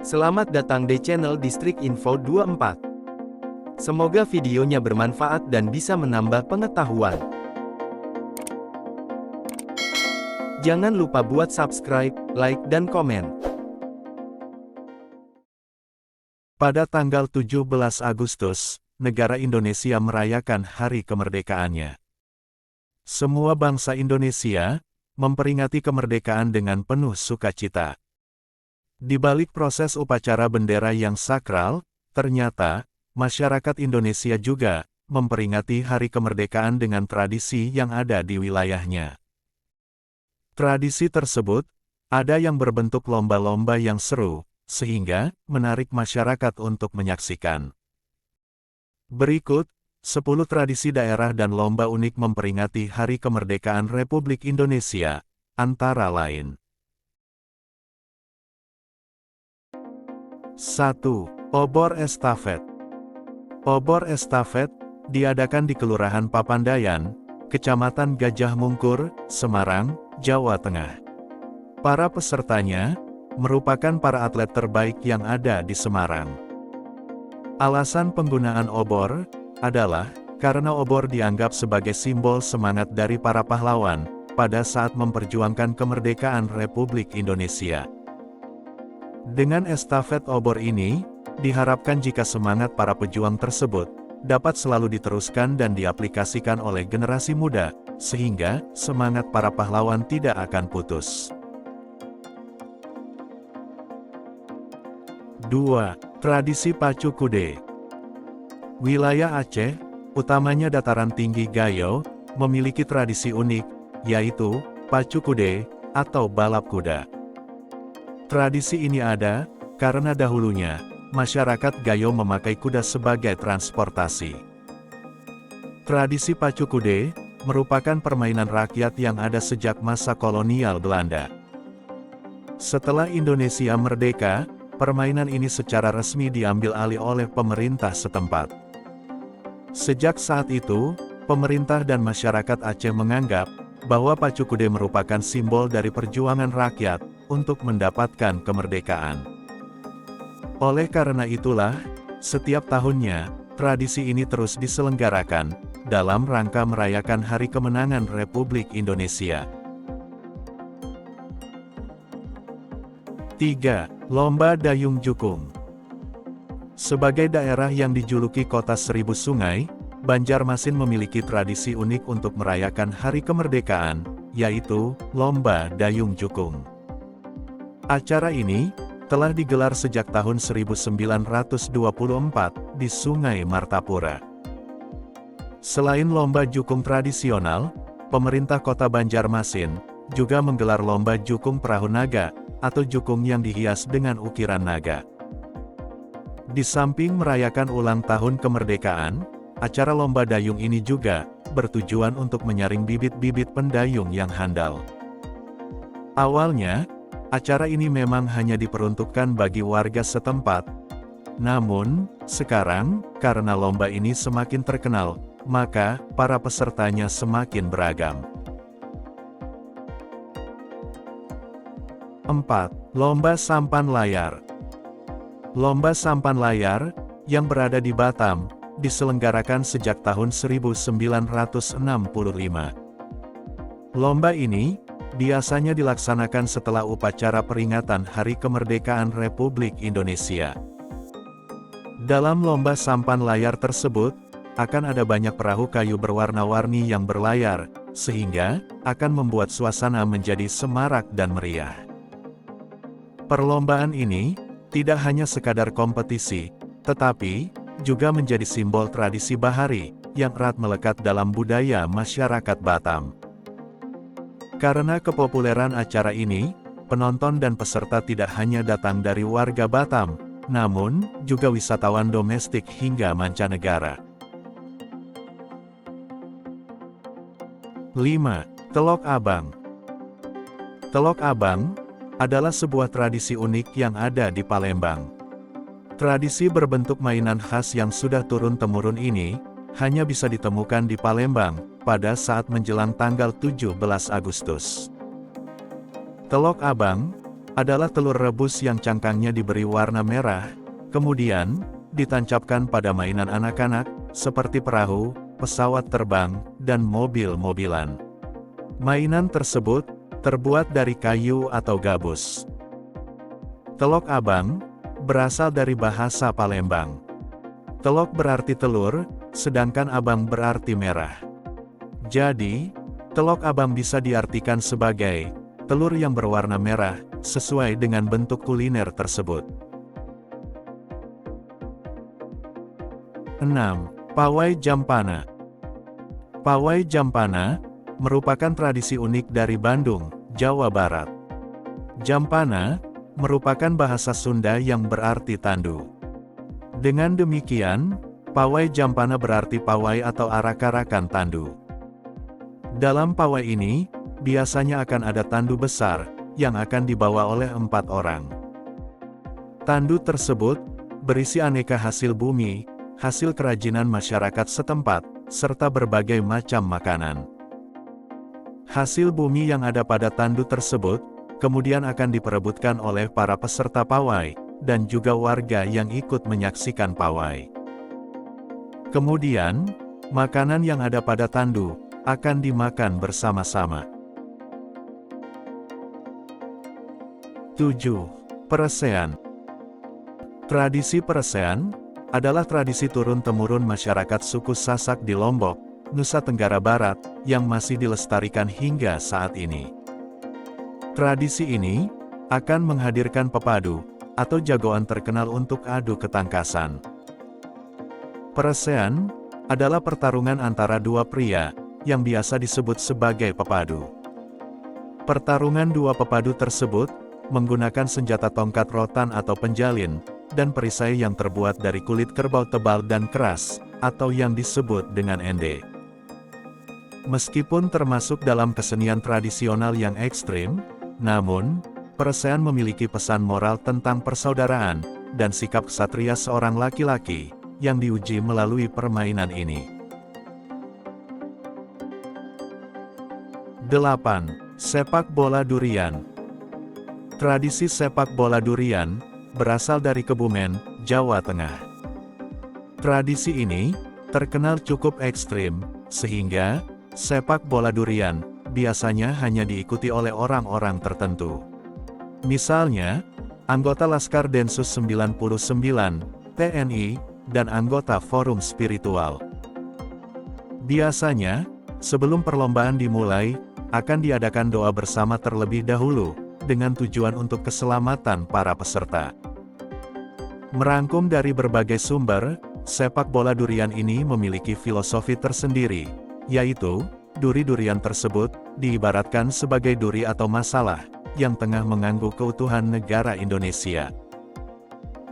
Selamat datang di channel Distrik Info 24. Semoga videonya bermanfaat dan bisa menambah pengetahuan. Jangan lupa buat subscribe, like, dan komen. Pada tanggal 17 Agustus, negara Indonesia merayakan hari kemerdekaannya. Semua bangsa Indonesia memperingati kemerdekaan dengan penuh sukacita. Di balik proses upacara bendera yang sakral, ternyata masyarakat Indonesia juga memperingati hari kemerdekaan dengan tradisi yang ada di wilayahnya. Tradisi tersebut ada yang berbentuk lomba-lomba yang seru, sehingga menarik masyarakat untuk menyaksikan. Berikut 10 tradisi daerah dan lomba unik memperingati Hari Kemerdekaan Republik Indonesia, antara lain. 1. Obor Estafet. Obor estafet diadakan di Kelurahan Papandayan, Kecamatan Gajah Mungkur, Semarang, Jawa Tengah. Para pesertanya merupakan para atlet terbaik yang ada di Semarang. Alasan penggunaan obor adalah karena obor dianggap sebagai simbol semangat dari para pahlawan pada saat memperjuangkan kemerdekaan Republik Indonesia. Dengan estafet obor ini, diharapkan jika semangat para pejuang tersebut dapat selalu diteruskan dan diaplikasikan oleh generasi muda, sehingga semangat para pahlawan tidak akan putus. 2. Tradisi Pacu Kude. Wilayah Aceh, utamanya dataran tinggi Gayo, memiliki tradisi unik, yaitu Pacu Kude atau balap kuda. Tradisi ini ada karena dahulunya masyarakat Gayo memakai kuda sebagai transportasi. Tradisi Pacu Kude merupakan permainan rakyat yang ada sejak masa kolonial Belanda. Setelah Indonesia merdeka, permainan ini secara resmi diambil alih oleh pemerintah setempat. Sejak saat itu, pemerintah dan masyarakat Aceh menganggap bahwa Pacu Kude merupakan simbol dari perjuangan rakyat untuk mendapatkan kemerdekaan. Oleh karena itulah, setiap tahunnya, tradisi ini terus diselenggarakan dalam rangka merayakan Hari Kemenangan Republik Indonesia. 3. Lomba Dayung Jukung. Sebagai daerah yang dijuluki Kota Seribu Sungai, Banjarmasin memiliki tradisi unik untuk merayakan Hari Kemerdekaan, yaitu Lomba Dayung Jukung. Acara ini telah digelar sejak tahun 1924 di Sungai Martapura. Selain lomba jukung tradisional, pemerintah Kota Banjarmasin juga menggelar lomba jukung perahu naga atau jukung yang dihias dengan ukiran naga. Di samping merayakan ulang tahun kemerdekaan, acara lomba dayung ini juga bertujuan untuk menyaring bibit-bibit pendayung yang handal. Awalnya, acara ini memang hanya diperuntukkan bagi warga setempat. Namun, sekarang, karena lomba ini semakin terkenal, maka para pesertanya semakin beragam. 4. Lomba Sampan Layar. Lomba Sampan Layar, yang berada di Batam, diselenggarakan sejak tahun 1965. Lomba ini biasanya dilaksanakan setelah upacara peringatan Hari Kemerdekaan Republik Indonesia. Dalam lomba sampan layar tersebut, akan ada banyak perahu kayu berwarna-warni yang berlayar, sehingga akan membuat suasana menjadi semarak dan meriah. Perlombaan ini tidak hanya sekadar kompetisi, tetapi juga menjadi simbol tradisi bahari yang erat melekat dalam budaya masyarakat Batam. Karena kepopuleran acara ini, penonton dan peserta tidak hanya datang dari warga Batam, namun juga wisatawan domestik hingga mancanegara. 5. Telok Abang. Telok Abang adalah sebuah tradisi unik yang ada di Palembang. Tradisi berbentuk mainan khas yang sudah turun-temurun ini hanya bisa ditemukan di Palembang pada saat menjelang tanggal 17 Agustus. Telok Abang adalah telur rebus yang cangkangnya diberi warna merah, kemudian ditancapkan pada mainan anak-anak, seperti perahu, pesawat terbang, dan mobil-mobilan. Mainan tersebut terbuat dari kayu atau gabus. Telok Abang berasal dari bahasa Palembang. Telok berarti telur, sedangkan abang berarti merah. Jadi, telok abang bisa diartikan sebagai telur yang berwarna merah, sesuai dengan bentuk kuliner tersebut. 6. Pawai Jampana. Pawai Jampana merupakan tradisi unik dari Bandung, Jawa Barat. Jampana merupakan bahasa Sunda yang berarti tandu. Dengan demikian, pawai Jampana berarti pawai atau arak-arakan tandu. Dalam pawai ini, biasanya akan ada tandu besar, yang akan dibawa oleh 4 orang. Tandu tersebut berisi aneka hasil bumi, hasil kerajinan masyarakat setempat, serta berbagai macam makanan. Hasil bumi yang ada pada tandu tersebut, kemudian akan diperebutkan oleh para peserta pawai, dan juga warga yang ikut menyaksikan pawai. Kemudian, makanan yang ada pada tandu, akan dimakan bersama-sama. 7. Peresean. Tradisi peresean adalah tradisi turun-temurun masyarakat suku Sasak di Lombok, Nusa Tenggara Barat, yang masih dilestarikan hingga saat ini. Tradisi ini akan menghadirkan pepadu, atau jagoan terkenal untuk adu ketangkasan. Peresean adalah pertarungan antara dua pria, yang biasa disebut sebagai pepadu. Pertarungan dua pepadu tersebut menggunakan senjata tongkat rotan atau penjalin, dan perisai yang terbuat dari kulit kerbau tebal dan keras, atau yang disebut dengan ende. Meskipun termasuk dalam kesenian tradisional yang ekstrim, namun, peresean memiliki pesan moral tentang persaudaraan, dan sikap ksatria seorang laki-laki, yang diuji melalui permainan ini. 8. Sepak bola durian. Tradisi sepak bola durian berasal dari Kebumen, Jawa Tengah. Tradisi ini terkenal cukup ekstrim, sehingga sepak bola durian biasanya hanya diikuti oleh orang-orang tertentu. Misalnya, anggota Laskar Densus 99, TNI, dan anggota Forum Spiritual. Biasanya, sebelum perlombaan dimulai, akan diadakan doa bersama terlebih dahulu, dengan tujuan untuk keselamatan para peserta. Merangkum dari berbagai sumber, sepak bola durian ini memiliki filosofi tersendiri, yaitu, duri-durian tersebut diibaratkan sebagai duri atau masalah yang tengah mengganggu keutuhan negara Indonesia.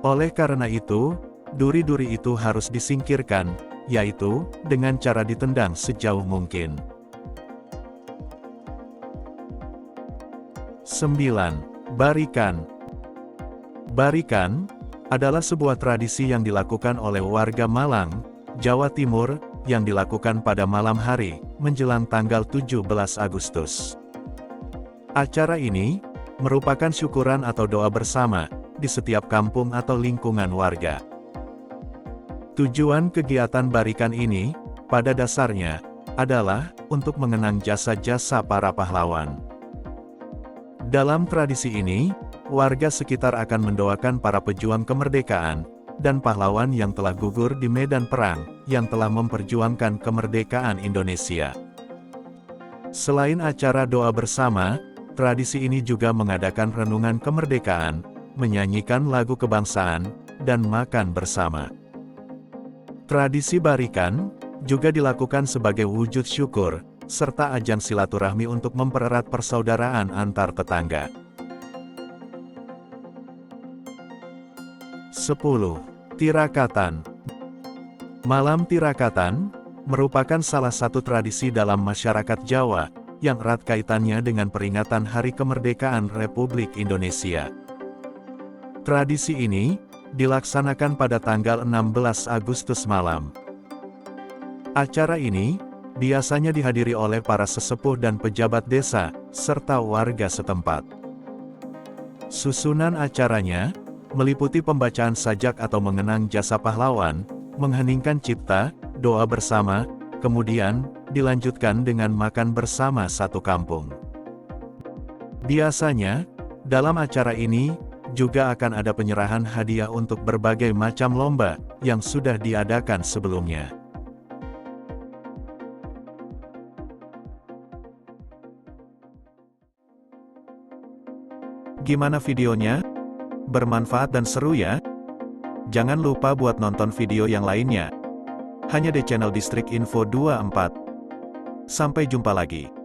Oleh karena itu, duri-duri itu harus disingkirkan, yaitu dengan cara ditendang sejauh mungkin. 9. Barikan. Barikan adalah sebuah tradisi yang dilakukan oleh warga Malang, Jawa Timur, yang dilakukan pada malam hari, menjelang tanggal 17 Agustus. Acara ini merupakan syukuran atau doa bersama di setiap kampung atau lingkungan warga. Tujuan kegiatan barikan ini, pada dasarnya, adalah untuk mengenang jasa-jasa para pahlawan. Dalam tradisi ini, warga sekitar akan mendoakan para pejuang kemerdekaan dan pahlawan yang telah gugur di medan perang, yang telah memperjuangkan kemerdekaan Indonesia. Selain acara doa bersama, tradisi ini juga mengadakan renungan kemerdekaan, menyanyikan lagu kebangsaan, dan makan bersama. Tradisi barikan juga dilakukan sebagai wujud syukur, serta ajang silaturahmi untuk mempererat persaudaraan antar tetangga. 10. Tirakatan. Malam Tirakatan merupakan salah satu tradisi dalam masyarakat Jawa, yang erat kaitannya dengan peringatan Hari Kemerdekaan Republik Indonesia. Tradisi ini dilaksanakan pada tanggal 16 Agustus malam. Acara ini biasanya dihadiri oleh para sesepuh dan pejabat desa, serta warga setempat. Susunan acaranya meliputi pembacaan sajak atau mengenang jasa pahlawan, mengheningkan cipta, doa bersama, kemudian dilanjutkan dengan makan bersama satu kampung. Biasanya, dalam acara ini juga akan ada penyerahan hadiah untuk berbagai macam lomba yang sudah diadakan sebelumnya. Gimana videonya? Bermanfaat dan seru ya? Jangan lupa buat nonton video yang lainnya. Hanya di channel Distrik Info 24. Sampai jumpa lagi.